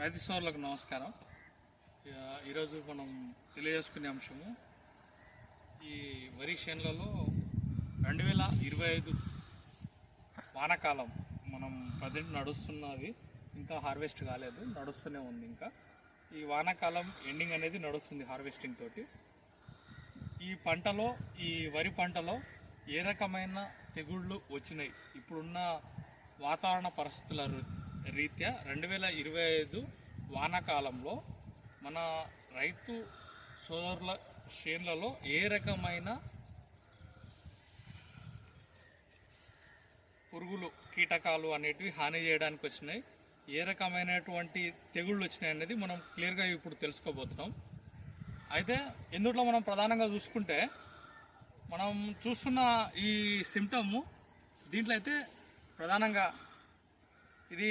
రైతు సోదరులకు నమస్కారం. ఈరోజు మనం తెలియజేసుకునే అంశము ఈ వరి చేనులలో 2025 వానాకాలం మనం ప్రజెంట్ నడుస్తున్నది. ఇంకా హార్వెస్ట్ కాలేదు, నడుస్తూనే ఉంది. ఇంకా ఈ వానాకాలం ఎండింగ్ అనేది నడుస్తుంది హార్వెస్టింగ్ తోటి. ఈ పంటలో, ఈ వరి పంటలో ఏ రకమైన తెగుళ్ళు వచ్చినాయి, ఇప్పుడున్న వాతావరణ పరిస్థితుల రీత్యా 2025 వానాకాలంలో మన రైతు సోదరుల చేనులలో ఏ రకమైన పురుగులు, కీటకాలు అనేటివి హాని చేయడానికి వచ్చినాయి, ఏ రకమైనటువంటి తెగుళ్ళు వచ్చినాయి అనేది మనం క్లియర్గా ఇప్పుడు తెలుసుకోబోతున్నాం. అయితే ఇందులో మనం ప్రధానంగా చూసుకుంటే, మనం చూస్తున్న ఈ సిమ్టమ్ దీంట్లో అయితే ప్రధానంగా ఇది